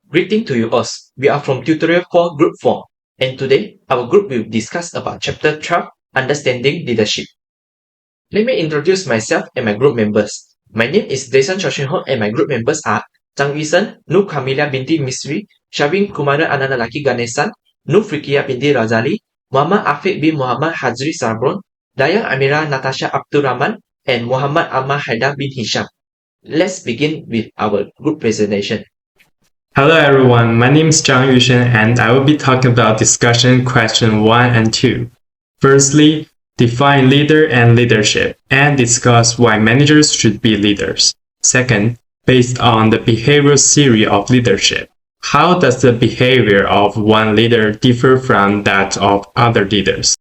Greeting to you all. We are from Tutorial 4 Group 4, and today our group will discuss about Chapter 12, Understanding Leadership. Let me introduce myself and my group members. My name is Jason Choshinho and my group members are Zhang Yusen, Nur Kamilia binti Misri, Shavin Kumara Ananalaki Ganesan, Nur Frikia binti Razali, Muhammad Afiq bin Muhammad Hazri Sarbron, Dayang Amira Natasha Abdurrahman, and Muhammad Ahmad Haidar bin Hisham. Let's begin with our group presentation. Hello everyone, my name is Zhang Yushen and I will be talking about discussion question 1 and 2. Firstly, define leader and leadership and discuss why managers should be leaders. Second, based on the behavioral theory of leadership, how does the behavior of one leader differ from that of other leaders?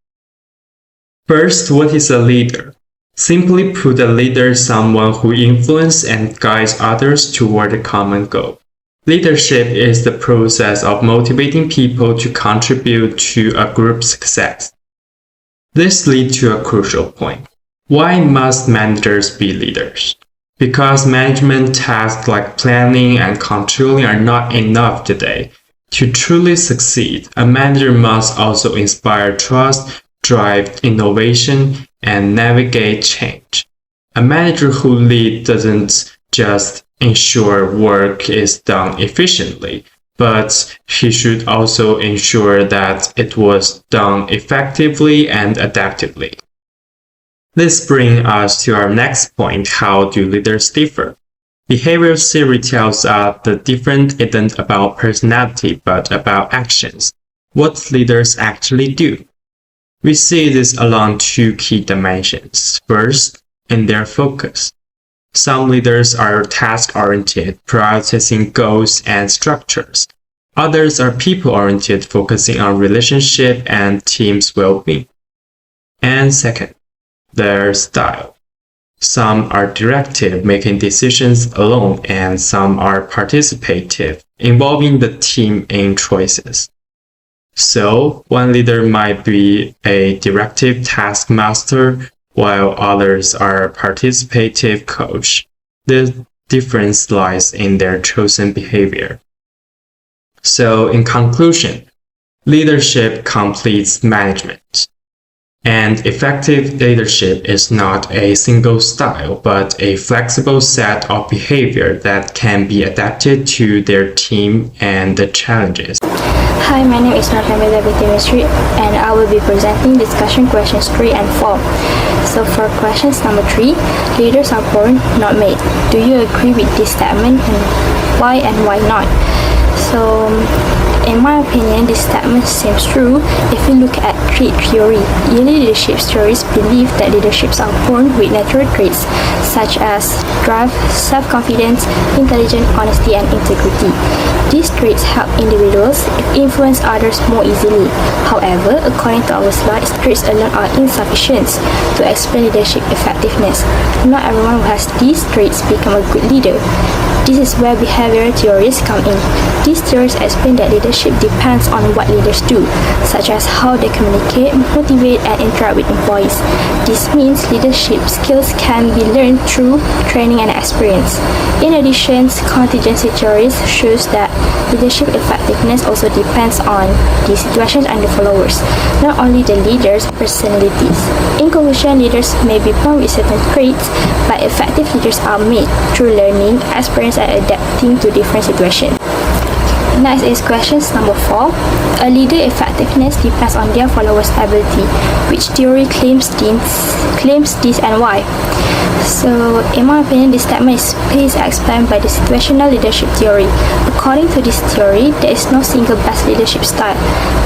First, what is a leader? Simply put, a leader is someone who influences and guides others toward a common goal. Leadership is the process of motivating people to contribute to a group's success. This leads to a crucial point. Why must managers be leaders? Because management tasks like planning and controlling are not enough today. To truly succeed, a manager must also inspire trust, drive innovation, and navigate change. A manager who leads doesn't just ensure work is done efficiently, but he should also ensure that it was done effectively and adaptively. This brings us to our next point: how do leaders differ? Behavioral theory tells us the difference isn't about personality but about actions, what leaders actually do. We see this along two key dimensions. First, in their focus. Some leaders are task-oriented, prioritizing goals and structures. Others are people-oriented, focusing on relationship and team's well-being. And second, their style. Some are directive, making decisions alone, and some are participative, involving the team in choices. So, one leader might be a directive taskmaster, while others are a participative coach. The difference lies in their chosen behavior. So, in conclusion, leadership completes management. And effective leadership is not a single style, but a flexible set of behavior that can be adapted to their team and the challenges. Hi, my name is Nur Kamilia binti Misri and I will be presenting discussion questions 3 and 4. So for questions number 3, leaders are born, not made. Do you agree with this statement, and why not? So in my opinion, this statement seems true if we look at trait theory. Early leadership theories believe that leaderships are born with natural traits such as drive, self-confidence, intelligence, honesty, and integrity. These traits help individuals influence others more easily. However, according to our slides, traits alone are insufficient to explain leadership effectiveness. Not everyone who has these traits become a good leader. This is where behavioral theories come in. These theories explain that leadership depends on what leaders do, such as how they communicate, motivate, and interact with employees. This means leadership skills can be learned through training and experience. In addition, contingency theories shows that leadership effectiveness also depends on the situations and the followers, not only the leaders' personalities. In conclusion, leaders may be born with certain traits, but effective leaders are made through learning, experience, and adapting to different situations. Next is questions number 4. A leader effectiveness depends on their followers' ability. Which theory claims this and why? So, in my opinion, this statement is best explained by the situational leadership theory. According to this theory, there is no single best leadership style.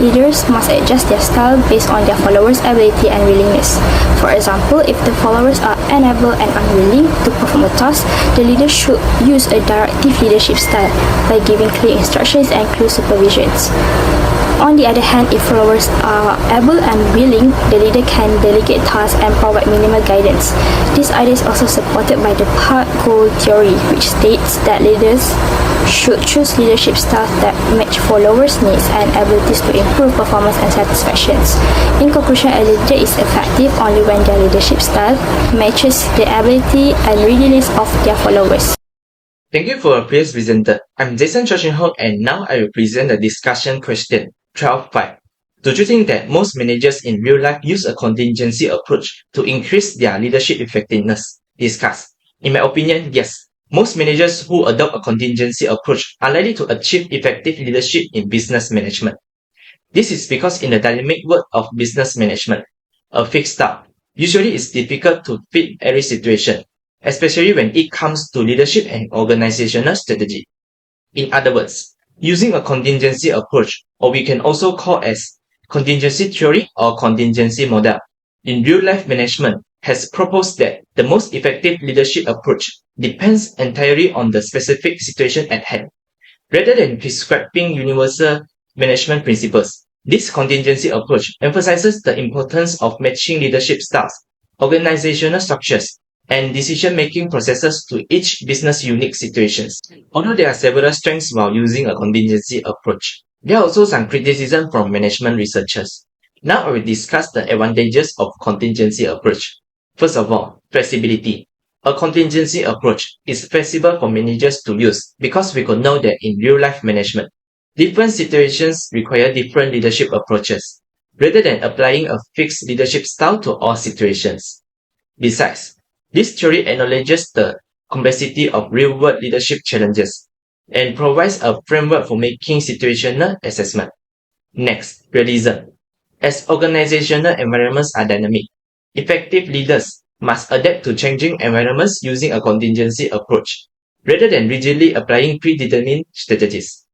Leaders must adjust their style based on their followers' ability and willingness. For example, if the followers are unable and unwilling to perform a task, the leader should use a directive leadership style by giving clear instructions and close supervisions. On the other hand, if followers are able and willing, the leader can delegate tasks and provide minimal guidance. This idea is also supported by the Park-Goal theory, which states that leaders should choose leadership styles that match followers' needs and abilities to improve performance and satisfaction. In conclusion, a leader is effective only when their leadership style matches the ability and readiness of their followers. Thank you for a previous presenter. I'm Jason Choshin-Ho and now I will present the discussion question 12.5. Do you think that most managers in real life use a contingency approach to increase their leadership effectiveness? Discuss. In my opinion, yes. Most managers who adopt a contingency approach are likely to achieve effective leadership in business management. This is because in the dynamic world of business management, a fixed staff usually is difficult to fit every situation, especially when it comes to leadership and organizational strategy. In other words, using a contingency approach, or we can also call as contingency theory or contingency model, in real-life management has proposed that the most effective leadership approach depends entirely on the specific situation at hand. Rather than prescribing universal management principles, this contingency approach emphasizes the importance of matching leadership styles, organizational structures, and decision-making processes to each business unique situations. Although there are several strengths while using a contingency approach, there are also some criticism from management researchers. Now I will discuss the advantages of contingency approach. First of all, flexibility. A contingency approach is flexible for managers to use because we could know that in real-life management, different situations require different leadership approaches, rather than applying a fixed leadership style to all situations. Besides, this theory acknowledges the complexity of real-world leadership challenges and provides a framework for making situational assessment. Next, realism. As organizational environments are dynamic, effective leaders must adapt to changing environments using a contingency approach, rather than rigidly applying predetermined strategies.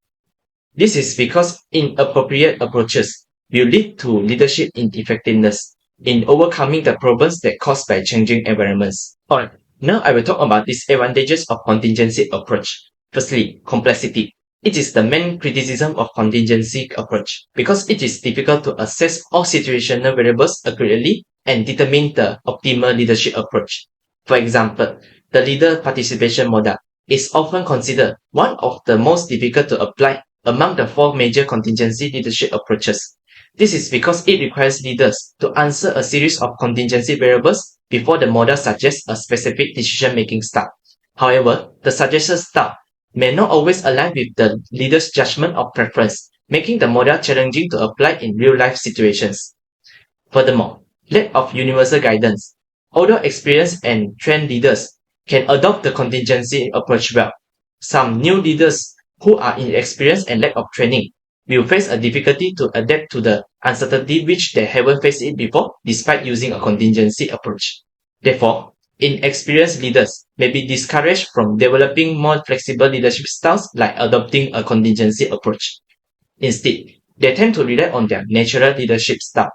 This is because inappropriate approaches will lead to leadership ineffectiveness in overcoming the problems that caused by changing environments. Alright, now I will talk about disadvantages of contingency approach. Firstly, complexity. It is the main criticism of contingency approach because it is difficult to assess all situational variables accurately and determine the optimal leadership approach. For example, the leader participation model is often considered one of the most difficult to apply among the 4 major contingency leadership approaches. This is because it requires leaders to answer a series of contingency variables before the model suggests a specific decision-making style. However, the suggested style may not always align with the leader's judgment or preference, making the model challenging to apply in real-life situations. Furthermore, lack of universal guidance. Although experienced and trained leaders can adopt the contingency approach well, some new leaders who are inexperienced and lack of training will face a difficulty to adapt to the uncertainty which they haven't faced it before despite using a contingency approach. Therefore, inexperienced leaders may be discouraged from developing more flexible leadership styles like adopting a contingency approach. Instead, they tend to rely on their natural leadership style.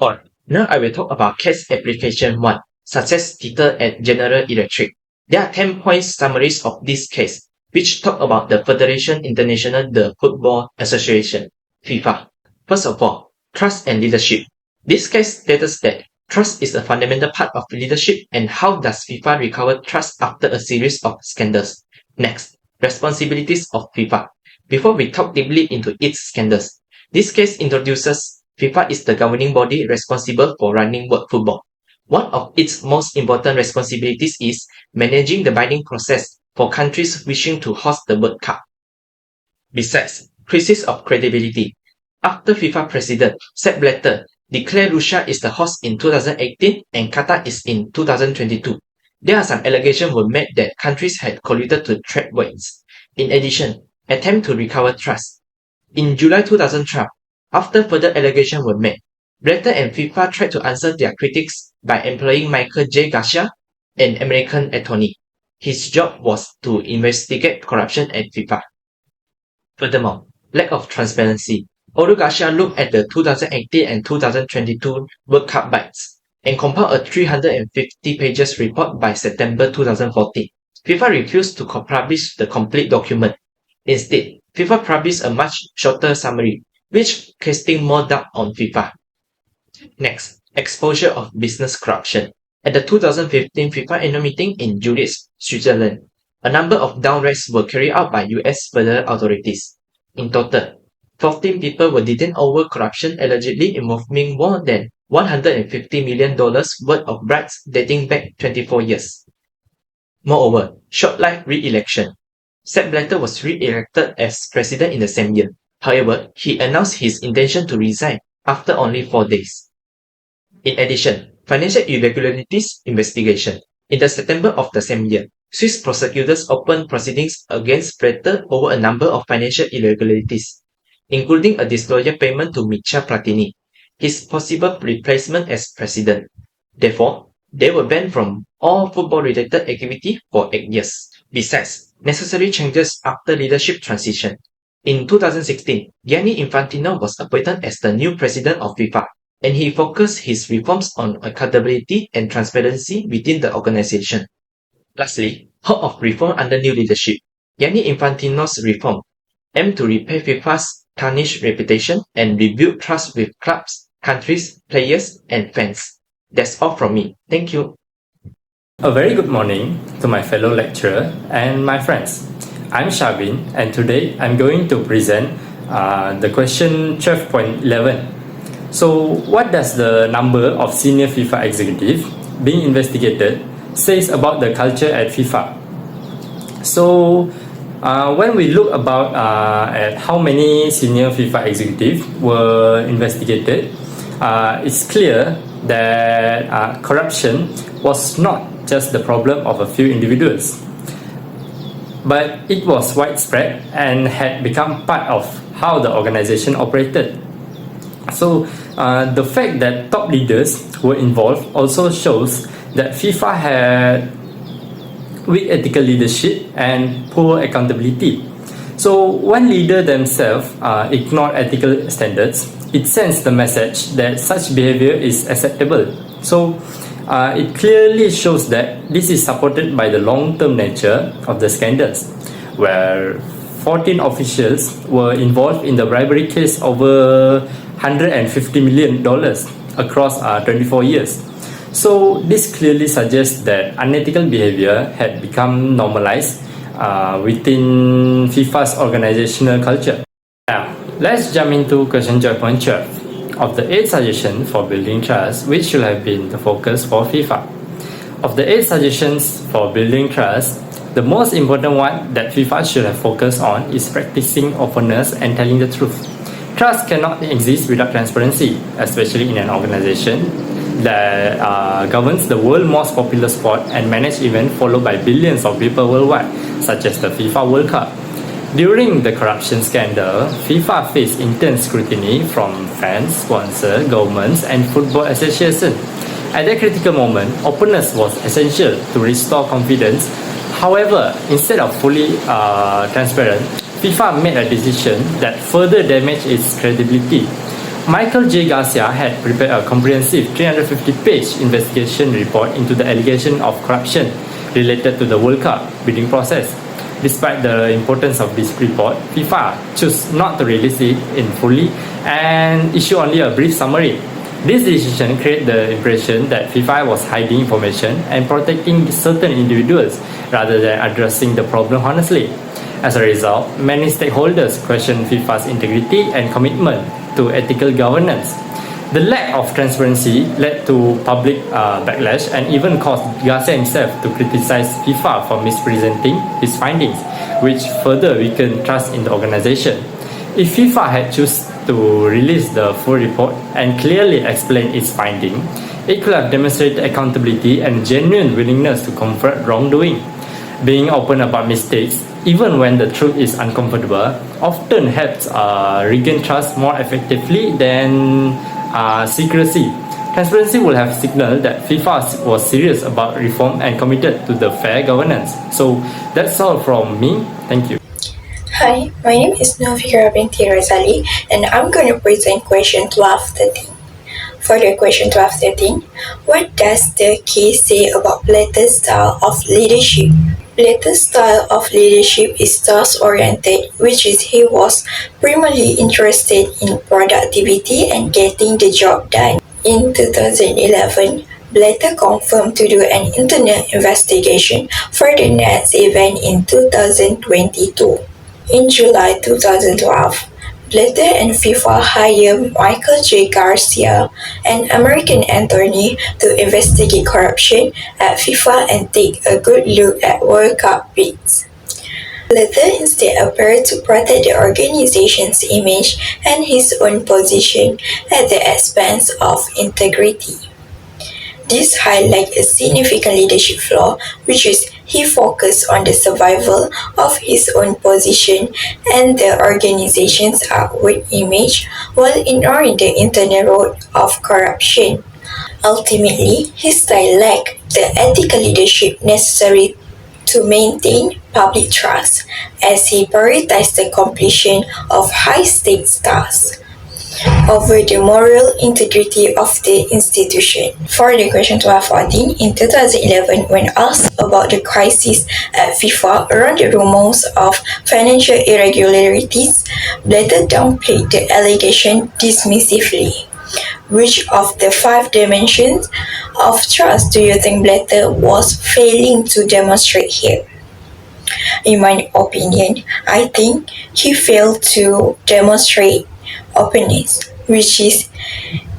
Alright, now I will talk about case application 1, success theater at General Electric. There are 10 points summaries of this case, which talk about the Federation International de Football Association, FIFA. First of all, trust and leadership. This case states that trust is a fundamental part of leadership and how does FIFA recover trust after a series of scandals. Next, responsibilities of FIFA. Before we talk deeply into its scandals, this case introduces FIFA is the governing body responsible for running world football. One of its most important responsibilities is managing the bidding process for countries wishing to host the World Cup. Besides, crisis of credibility. After FIFA president Sepp Blatter declared Russia is the host in 2018 and Qatar is in 2022, there are some allegations were made that countries had colluded to trade weights. In addition, attempt to recover trust. In July 2012, after further allegations were made, Blatter and FIFA tried to answer their critics by employing Michael J. Garcia, an American attorney. His job was to investigate corruption at FIFA. Furthermore, lack of transparency. Although Garcia looked at the 2018 and 2022 World Cup bids and compiled a 350 pages report by September 2014, FIFA refused to publish the complete document. Instead, FIFA published a much shorter summary, which casting more doubt on FIFA. Next, exposure of business corruption. At the 2015 FIFA annual meeting in Zurich, Switzerland, a number of down raids were carried out by US federal authorities. In total, 14 people were detained over corruption allegedly involving more than $150 million worth of bribes dating back 24 years. Moreover, short-lived re-election. Sepp Blatter was re-elected as president in the same year. However, he announced his intention to resign after only 4 days. In addition, financial irregularities investigation. In the September of the same year, Swiss prosecutors opened proceedings against Blatter over a number of financial irregularities, including a disclosure payment to Michel Platini, his possible replacement as president. Therefore, they were banned from all football-related activity for 8 years. Besides, necessary changes after leadership transition. In 2016, Gianni Infantino was appointed as the new president of FIFA, and he focused his reforms on accountability and transparency within the organization. Lastly, hope of reform under new leadership. Gianni Infantino's reform aimed to repair FIFA's tarnished reputation and rebuild trust with clubs, countries, players, and fans. That's all from me. Thank you. A very good morning to my fellow lecturer and my friends. I'm Shabin, and today I'm going to present the question 12.11. So, what does the number of senior FIFA executives being investigated says about the culture at FIFA? So, when we look about at how many senior FIFA executives were investigated, it's clear that corruption was not just the problem of a few individuals, but it was widespread and had become part of how the organization operated. So the fact that top leaders were involved also shows that FIFA had weak ethical leadership and poor accountability. So when leaders themselves ignore ethical standards, it sends the message that such behavior is acceptable. So it clearly shows that this is supported by the long-term nature of the scandals, where 14 officials were involved in the bribery case over $150 million across 24 years. So this clearly suggests that unethical behavior had become normalized within FIFA's organizational culture. Now, let's jump into question 12.12. Of the 8 suggestions for building trust, which should have been the focus for FIFA. Of the 8 suggestions for building trust, the most important one that FIFA should have focused on is practicing openness and telling the truth. Trust cannot exist without transparency, especially in an organization that governs the world's most popular sport and managed event followed by billions of people worldwide, such as the FIFA World Cup. During the corruption scandal, FIFA faced intense scrutiny from fans, sponsors, governments, and football associations. At that critical moment, openness was essential to restore confidence. However, instead of fully transparent, FIFA made a decision that further damaged its credibility. Michael J. Garcia had prepared a comprehensive 350-page investigation report into the allegation of corruption related to the World Cup bidding process. Despite the importance of this report, FIFA chose not to release it in fully and issue only a brief summary. This decision created the impression that FIFA was hiding information and protecting certain individuals rather than addressing the problem honestly. As a result, many stakeholders questioned FIFA's integrity and commitment to ethical governance. The lack of transparency led to public backlash and even caused Garcia himself to criticize FIFA for mispresenting his findings, which further weakened trust in the organization. If FIFA had chosen to release the full report and clearly explain its findings, it could have demonstrated accountability and genuine willingness to confront wrongdoing. Being open about mistakes, even when the truth is uncomfortable, often helps regain trust more effectively than secrecy. Transparency will have signaled that FIFA was serious about reform and committed to the fair governance. So that's all from me. Thank you. Hi, my name is Novika binti Razali, and I'm going to present question 1213. For the question 1213, what does the case say about Blatter's style of leadership? Blatter's style of leadership is task-oriented, which is he was primarily interested in productivity and getting the job done. In 2011, Blatter confirmed to do an internal investigation for the Nets event in 2022. In July 2012, Blatter and FIFA hired Michael J. Garcia, an American attorney, to investigate corruption at FIFA and take a good look at World Cup bids. The Blatter instead appeared to protect the organization's image and his own position at the expense of integrity. This highlights a significant leadership flaw, which is he focused on the survival of his own position and the organization's outward image while ignoring the internal root of corruption. Ultimately, his style lacked the ethical leadership necessary to maintain public trust, as he prioritized the completion of high-stakes tasks over the moral integrity of the institution. For the question 12-14, in 2011, when asked about the crisis at FIFA around the rumors of financial irregularities, Blatter downplayed the allegation dismissively. Which of the 5 dimensions of trust do you think Blatter was failing to demonstrate here? In my opinion, I think he failed to demonstrate openness, which is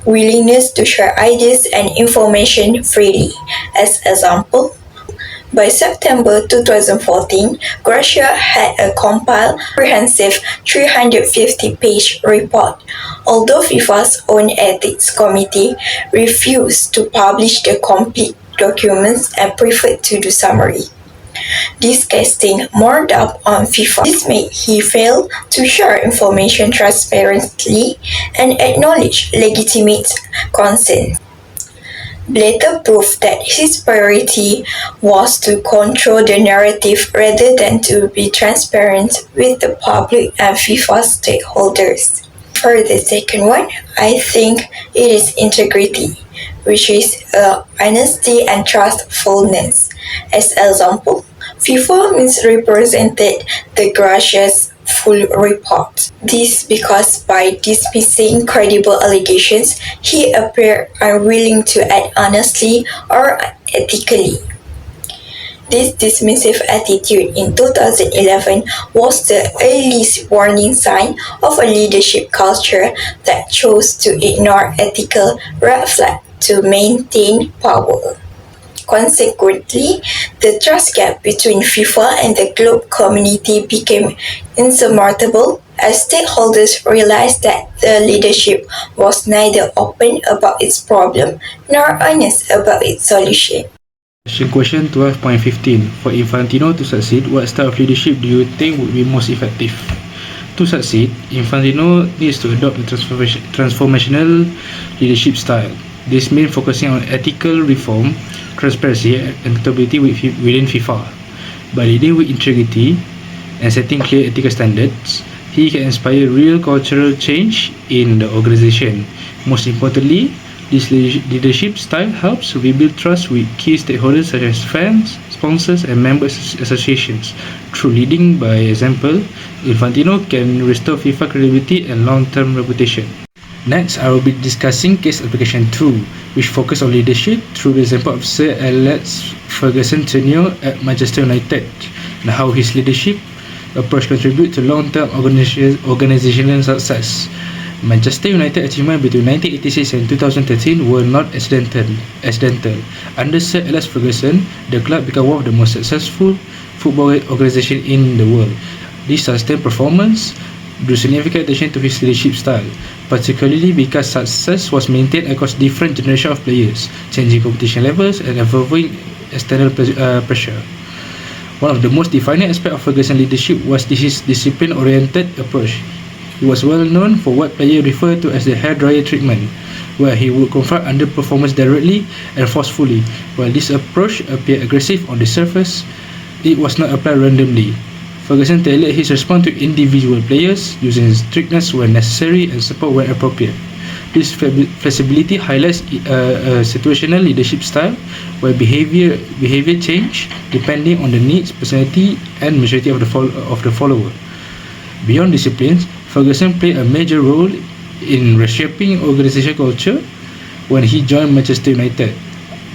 willingness to share ideas and information freely. As example, by September 2014, Gracia had a compiled, comprehensive 350-page report, although FIFA's own ethics committee refused to publish the complete documents and preferred to do summary. This casting more doubt on FIFA. This made he fail to share information transparently and acknowledge legitimate concerns. Blatter proved that his priority was to control the narrative rather than to be transparent with the public and FIFA stakeholders. For the second one, I think it is integrity, which is honesty and trustfulness. As example, FIFA misrepresented the Gracia's full report. This because by dismissing credible allegations, he appeared unwilling to act honestly or ethically. This dismissive attitude in 2011 was the earliest warning sign of a leadership culture that chose to ignore ethical red flags to maintain power. Consequently, the trust gap between FIFA and the globe community became insurmountable as stakeholders realized that the leadership was neither open about its problem nor honest about its solution. Question 12.15. For Infantino to succeed, what style of leadership do you think would be most effective? To succeed, Infantino needs to adopt a transformational leadership style. This means focusing on ethical reform, transparency, and accountability within FIFA. By leading with integrity and setting clear ethical standards, he can inspire real cultural change in the organization. Most importantly, this leadership style helps rebuild trust with key stakeholders such as fans, sponsors, and member associations. Through leading by example, Infantino can restore FIFA credibility and long-term reputation. Next, I will be discussing case application 2, which focus on leadership through the example of Sir Alex Ferguson's tenure at Manchester United and how his leadership approach contribute to long-term organizational success. Manchester United achievements between 1986 and 2013 were not accidental. Under Sir Alex Ferguson, the club became one of the most successful football organizations in the world. This sustained performance drew significant attention to his leadership style, particularly because success was maintained across different generations of players, changing competition levels and evolving external pressure. One of the most defining aspects of Ferguson's leadership was his discipline-oriented approach. He was well known for what players refer to as the hairdryer treatment, where he would confront underperformance directly and forcefully. While this approach appeared aggressive on the surface, it was not applied randomly. Ferguson tailored his response to individual players, using strictness when necessary and support when appropriate. This flexibility highlights a situational leadership style where behavior change depending on the needs, personality, and maturity of the follower. Beyond disciplines, Ferguson played a major role in reshaping organizational culture when he joined Manchester United.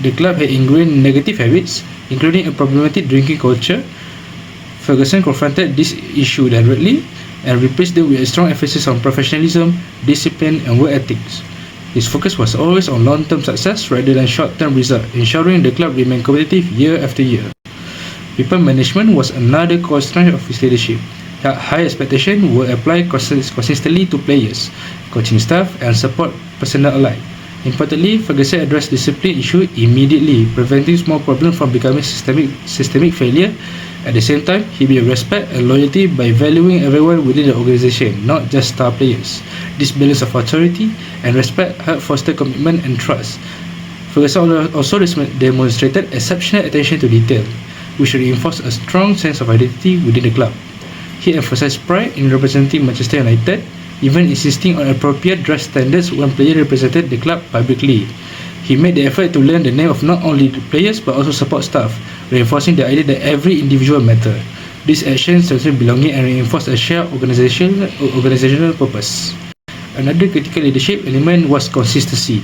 The club had ingrained negative habits, including a problematic drinking culture. Ferguson confronted this issue directly and replaced them with a strong emphasis on professionalism, discipline, and work ethics. His focus was always on long-term success rather than short-term results, ensuring the club remained competitive year after year. People management was another core strength of his leadership. High expectations were applied consistently to players, coaching staff, and support personnel alike. Importantly, Ferguson addressed discipline issue immediately, preventing small problems from becoming systemic failure. At the same time, he built respect and loyalty by valuing everyone within the organization, not just star players. This balance of authority and respect helped foster commitment and trust. Ferguson also demonstrated exceptional attention to detail, which reinforced a strong sense of identity within the club. He emphasized pride in representing Manchester United, even insisting on appropriate dress standards when players represented the club publicly. He made the effort to learn the name of not only the players but also support staff, reinforcing the idea that every individual mattered. These actions strengthened belonging and reinforced a shared organizational purpose. Another critical leadership element was consistency.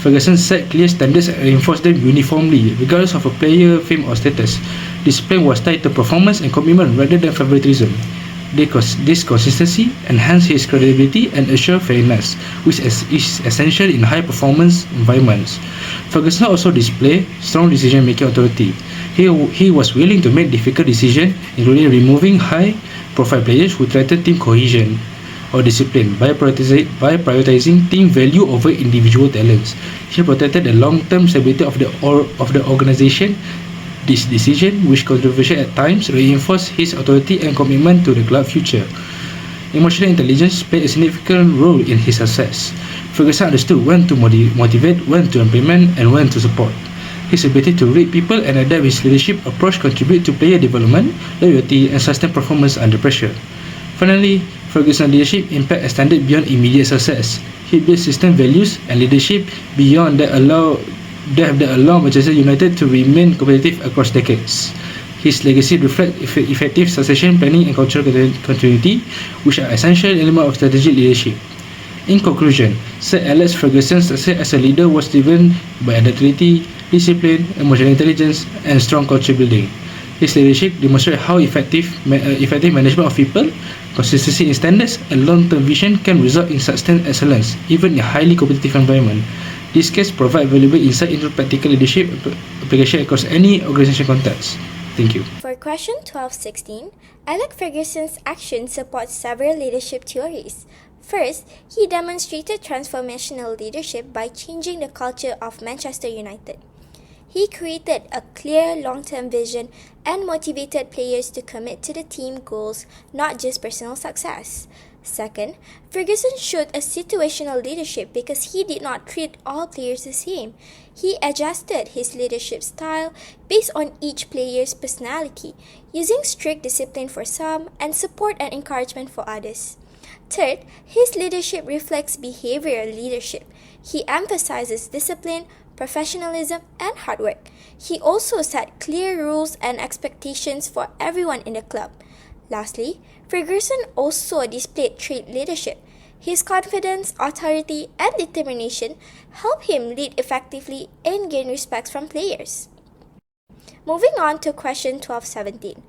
Ferguson set clear standards and reinforced them uniformly, regardless of a player, fame or status. Discipline was tied to performance and commitment rather than favoritism. This consistency enhanced his credibility and assured fairness, which is essential in high-performance environments. Ferguson also displayed strong decision-making authority. He was willing to make difficult decisions, including removing high-profile players who threatened team cohesion or discipline by prioritizing team value over individual talents. He protected the long-term stability of the organization. This decision, which controversial at times, reinforced his authority and commitment to the club's future. Emotional intelligence played a significant role in his success. Ferguson understood when to motivate, when to implement, and when to support. His ability to read people and adapt his leadership approach contributed to player development, loyalty, and sustained performance under pressure. Finally, Ferguson's leadership impact extended beyond immediate success. He built system values and leadership beyond that allow Manchester United to remain competitive across decades. His legacy reflects effective succession planning and cultural continuity, which are essential elements of strategic leadership. In conclusion, Sir Alex Ferguson's success as a leader was driven by adaptability, discipline, emotional intelligence, and strong culture building. His leadership demonstrated how effective management of people, consistency in standards, and long-term vision can result in sustained excellence, even in a highly competitive environment. These cases provide valuable insight into practical leadership application across any organization context. Thank you. For question 12-16, Alex Ferguson's actions support several leadership theories. First, he demonstrated transformational leadership by changing the culture of Manchester United. He created a clear long-term vision and motivated players to commit to the team goals, not just personal success. Second, Ferguson showed a situational leadership because he did not treat all players the same. He adjusted his leadership style based on each player's personality, using strict discipline for some and support and encouragement for others. Third, his leadership reflects behavioral leadership. He emphasizes discipline, professionalism, and hard work. He also set clear rules and expectations for everyone in the club. Lastly, Ferguson also displayed trait leadership. His confidence, authority, and determination helped him lead effectively and gain respect from players. Moving on to question 12-17.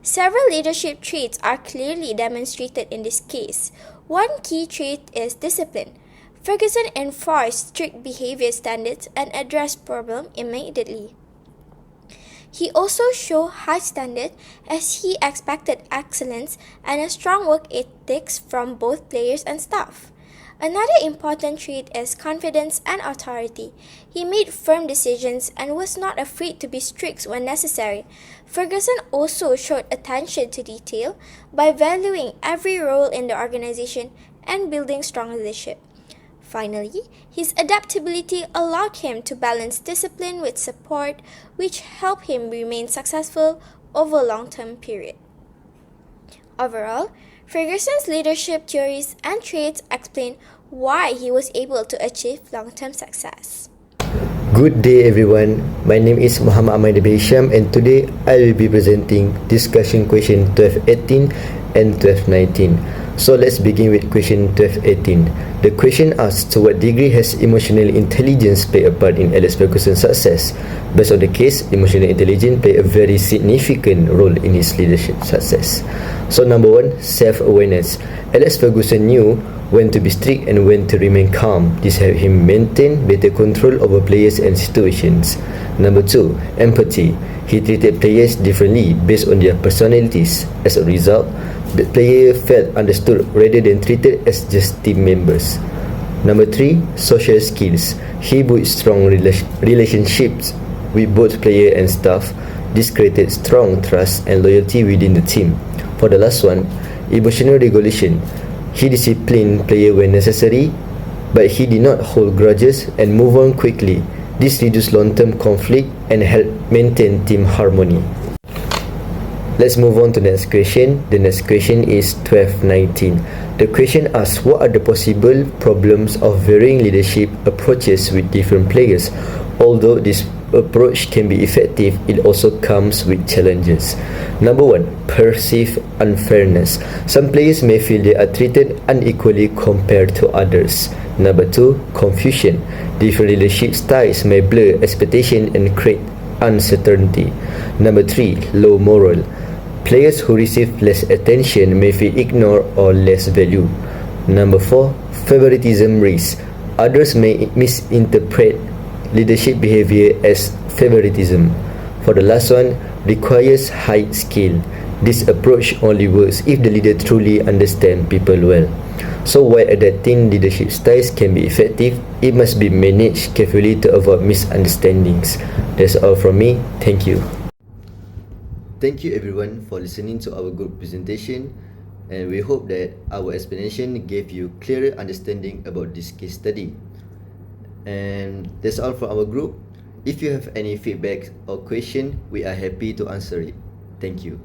Several leadership traits are clearly demonstrated in this case. One key trait is discipline. Ferguson enforced strict behavior standards and addressed problems immediately. He also showed high standards as he expected excellence and a strong work ethics from both players and staff. Another important trait is confidence and authority. He made firm decisions and was not afraid to be strict when necessary. Ferguson also showed attention to detail by valuing every role in the organization and building strong leadership. Finally, his adaptability allowed him to balance discipline with support, which helped him remain successful over a long-term period. Overall, Ferguson's leadership theories and traits explain why he was able to achieve long-term success. Good day everyone, my name is Muhammad Ahmad Hisham and today I will be presenting discussion question 12-18 and 12-19. So let's begin with question 12-18. The question asks, to what degree has emotional intelligence played a part in Alex Ferguson's success? Based on the case, emotional intelligence played a very significant role in his leadership success. So number 1, self-awareness. Alex Ferguson knew when to be strict and when to remain calm. This helped him maintain better control over players and situations. Number 2, empathy. He treated players differently based on their personalities. As a result, the player felt understood rather than treated as just team members. Number 3, social skills. He built strong relationships with both player and staff. This created strong trust and loyalty within the team. For the last one, emotional regulation. He disciplined player when necessary, but he did not hold grudges and move on quickly. This reduced long-term conflict and helped maintain team harmony. Let's move on to the next question. The next question is 12-19. The question asks, what are the possible problems of varying leadership approaches with different players? Although this approach can be effective, it also comes with challenges. Number 1, perceived unfairness. Some players may feel they are treated unequally compared to others. Number 2, confusion. Different leadership styles may blur expectation and create uncertainty. Number 3, low morale. Players who receive less attention may feel ignored or less valued. Number 4, favoritism risk. Others may misinterpret leadership behavior as favoritism. For the last one, requires high skill. This approach only works if the leader truly understands people well. So while adapting leadership styles can be effective, it must be managed carefully to avoid misunderstandings. That's all from me. Thank you. Thank you everyone for listening to our group presentation, and we hope that our explanation gave you clearer understanding about this case study. And that's all for our group. If you have any feedback or question, we are happy to answer it. Thank you.